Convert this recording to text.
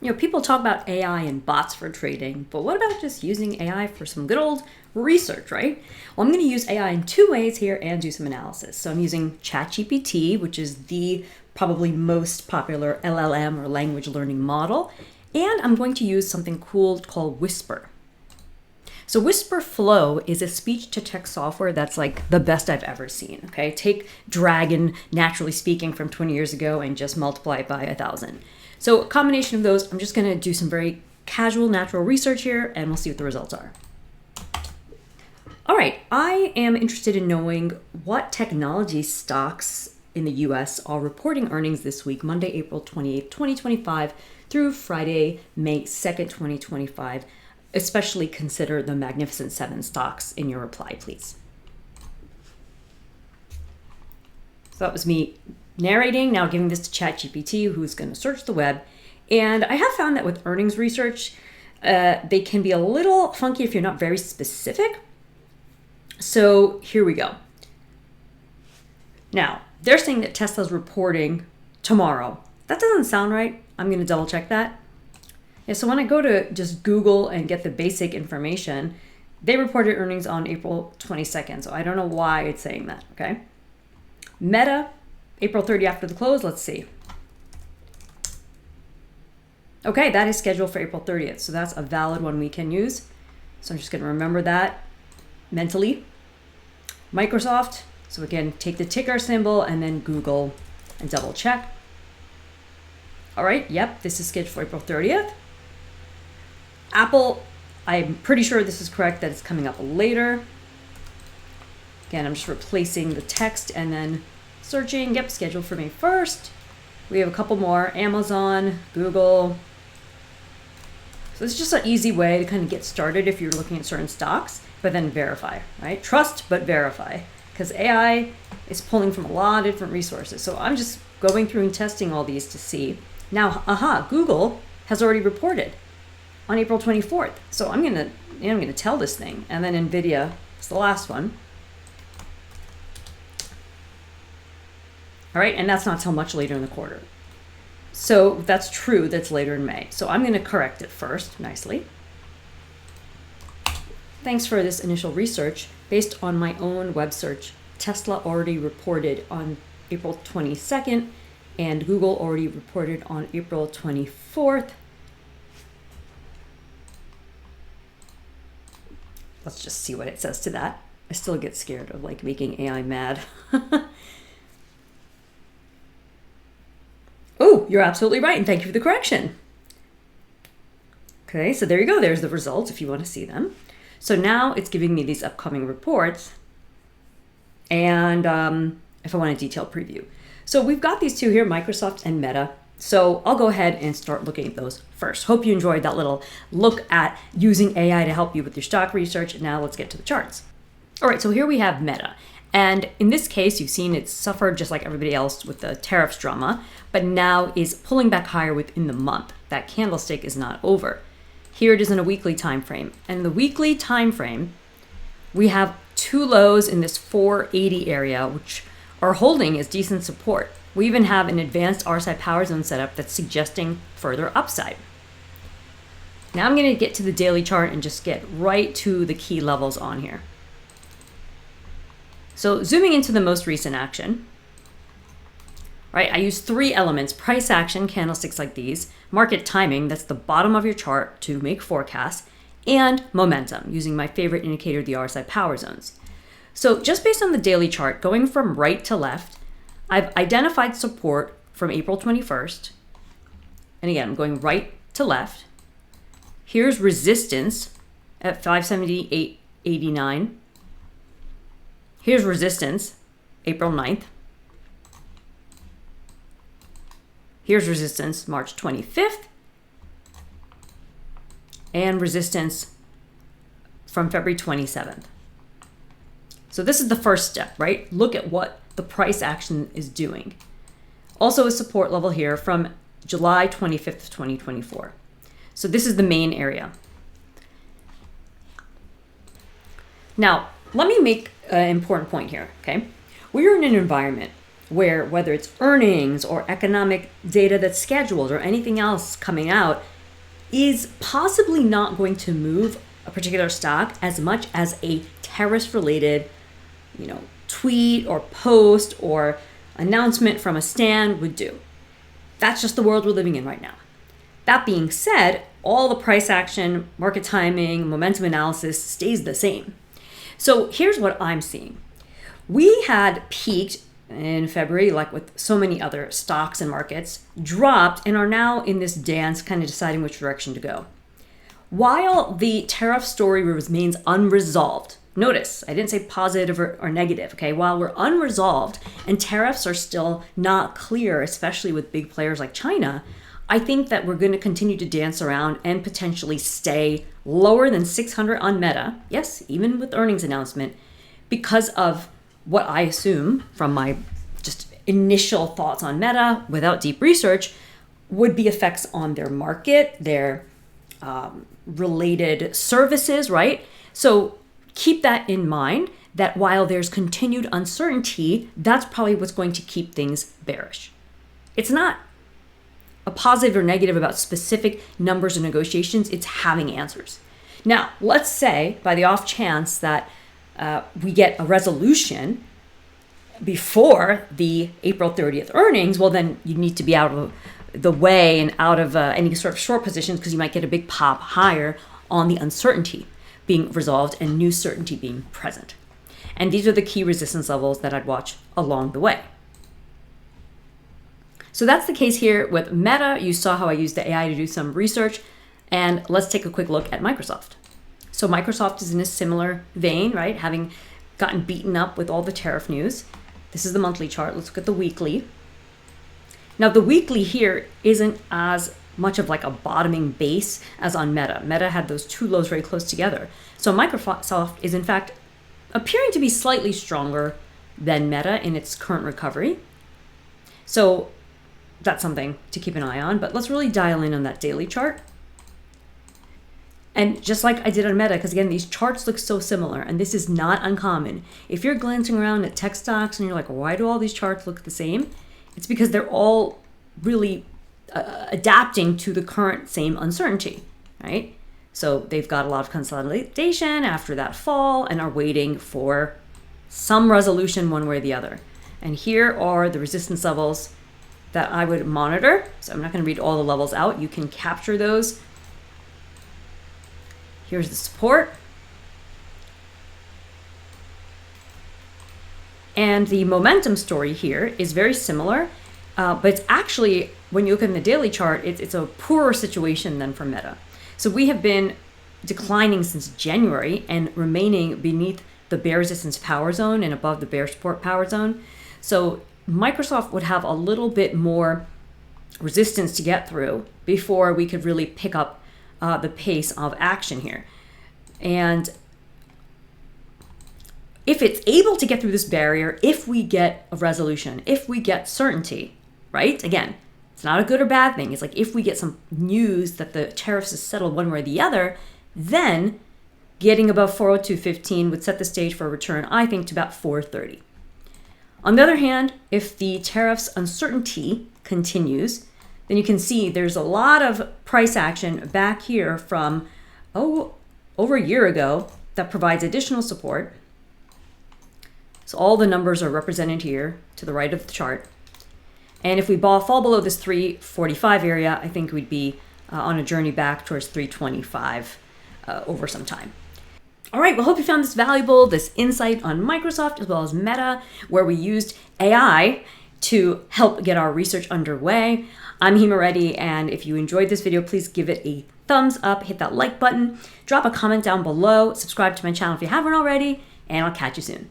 People talk about AI and bots for trading, but what about just using AI for some good old research, right? Well, I'm going to use AI in two ways here and do some analysis. So I'm using ChatGPT, which is the probably most popular LLM or language learning model, and I'm going to use something cool called Whisper. So Whisper Flow is a speech-to-text software that's like the best I've ever seen, okay? Take Dragon, naturally speaking, from 20 years ago and just multiply it by 1,000. So a combination of those, I'm just gonna do some very casual natural research here and we'll see what the results are. All right, I am interested in knowing what technology stocks in the US are reporting earnings this week, Monday, April 28th, 2025 through Friday, May 2nd, 2025. Especially consider the Magnificent Seven stocks in your reply, please. So that was me narrating, now giving this to ChatGPT, who's going to search the web. And I have found that with earnings research, they can be a little funky if you're not very specific. So here we go. Now, they're saying that Tesla's reporting tomorrow. That doesn't sound right. I'm going to double check that. Yeah, so when I go to just Google and get the basic information, they reported earnings on April 22nd. So I don't know why it's saying that, okay? Meta, April 30 after the close, let's see. Okay, that is scheduled for April 30th. So that's a valid one we can use. So I'm just gonna remember that mentally. Microsoft, so again, take the ticker symbol and then Google and double check. All right, yep, this is scheduled for April 30th. Apple, I'm pretty sure this is correct, that it's coming up later. Again, I'm just replacing the text and then searching. Yep, scheduled for May 1st. We have a couple more, Amazon, Google. So it's just an easy way to kind of get started if you're looking at certain stocks, but then verify, right? Trust, but verify, because AI is pulling from a lot of different resources. So I'm just going through and testing all these to see. Now, Google has already reported on April 24th. So I'm gonna tell this thing, and then Nvidia is the last one. All right, and that's not till much later in the quarter. So that's true, that's later in May. So I'm gonna correct it first, nicely. Thanks for this initial research. Based on my own web search, Tesla already reported on April 22nd, and Google already reported on April 24th. Let's just see what it says to that. I still get scared of like making AI mad. Oh, you're absolutely right, and thank you for the correction. Okay, so there you go. There's the results if you want to see them. So now it's giving me these upcoming reports, and if I want a detailed preview. So we've got these two here, Microsoft and Meta. So I'll go ahead and start looking at those first. Hope you enjoyed that little look at using AI to help you with your stock research. Now let's get to the charts. All right, so here we have Meta. And in this case, you've seen it's suffered just like everybody else with the tariffs drama, but now is pulling back higher within the month. That candlestick is not over. Here it is in a weekly time frame. And the weekly time frame, we have two lows in this 480 area, which are holding as decent support. We even have an advanced RSI power zone setup that's suggesting further upside. Now I'm going to get to the daily chart and just get right to the key levels on here. So zooming into the most recent action, right? I use three elements: price action, candlesticks like these, market timing, that's the bottom of your chart to make forecasts, and momentum, using my favorite indicator, the RSI power zones. So just based on the daily chart, going from right to left, I've identified support from April 21st. And again, I'm going right to left. Here's resistance at 578.89. Here's resistance, April 9th. Here's resistance, March 25th. And resistance from February 27th. So this is the first step, right? Look at what the price action is doing. Also a support level here from July 25th, 2024. So this is the main area. Now, let me make an important point here, okay? We are in an environment where whether it's earnings or economic data that's scheduled or anything else coming out is possibly not going to move a particular stock as much as a tariff related, tweet or post or announcement from a stand would do. That's just the world we're living in right now. That being said, all the price action, market timing, momentum analysis stays the same. So here's what I'm seeing. We had peaked in February, like with so many other stocks and markets, dropped and are now in this dance, kind of deciding which direction to go. While the tariff story remains unresolved, notice I didn't say positive or negative, okay? While we're unresolved and tariffs are still not clear, especially with big players like China, I think that we're going to continue to dance around and potentially stay lower than 600 on Meta, yes, even with earnings announcement, because of what I assume from my just initial thoughts on Meta without deep research would be effects on their market, their related services, right? So keep that in mind, that while there's continued uncertainty, that's probably what's going to keep things bearish. It's not a positive or negative about specific numbers or negotiations, it's having answers. Now, let's say by the off chance that we get a resolution before the April 30th earnings, well, then you need to be out of the way and out of any sort of short positions because you might get a big pop higher on the uncertainty being resolved and new certainty being present. And these are the key resistance levels that I'd watch along the way. So that's the case here with Meta. You saw how I used the AI to do some research. And let's take a quick look at Microsoft. So Microsoft is in a similar vein, right? Having gotten beaten up with all the tariff news. This is the monthly chart. Let's look at the weekly. Now the weekly here isn't as much of like a bottoming base as on Meta. Meta had those two lows very close together. So Microsoft is in fact appearing to be slightly stronger than Meta in its current recovery. So that's something to keep an eye on, but let's really dial in on that daily chart. And just like I did on Meta, because again, these charts look so similar, and this is not uncommon. If you're glancing around at tech stocks and you're like, why do all these charts look the same? It's because they're all really adapting to the current same uncertainty, right? So they've got a lot of consolidation after that fall and are waiting for some resolution one way or the other. And here are the resistance levels that I would monitor. So I'm not going to read all the levels out. You can capture those. Here's the support. And the momentum story here is very similar, but it's actually, when you look in the daily chart, it's a poorer situation than for Meta. So we have been declining since January and remaining beneath the bear resistance power zone and above the bear support power zone. So Microsoft would have a little bit more resistance to get through before we could really pick up the pace of action here. And if it's able to get through this barrier, if we get a resolution, if we get certainty, right? Again, it's not a good or bad thing. It's like if we get some news that the tariffs is settled one way or the other, then getting above 402.15 would set the stage for a return, I think, to about 430. On the other hand, if the tariffs uncertainty continues, then you can see there's a lot of price action back here from over a year ago that provides additional support. So all the numbers are represented here to the right of the chart. And if we fall below this 345 area, I think we'd be on a journey back towards 325 over some time. All right, well, hope you found this valuable, this insight on Microsoft as well as Meta, where we used AI to help get our research underway. I'm Hima Reddy, and if you enjoyed this video, please give it a thumbs up, hit that like button, drop a comment down below, subscribe to my channel if you haven't already, and I'll catch you soon.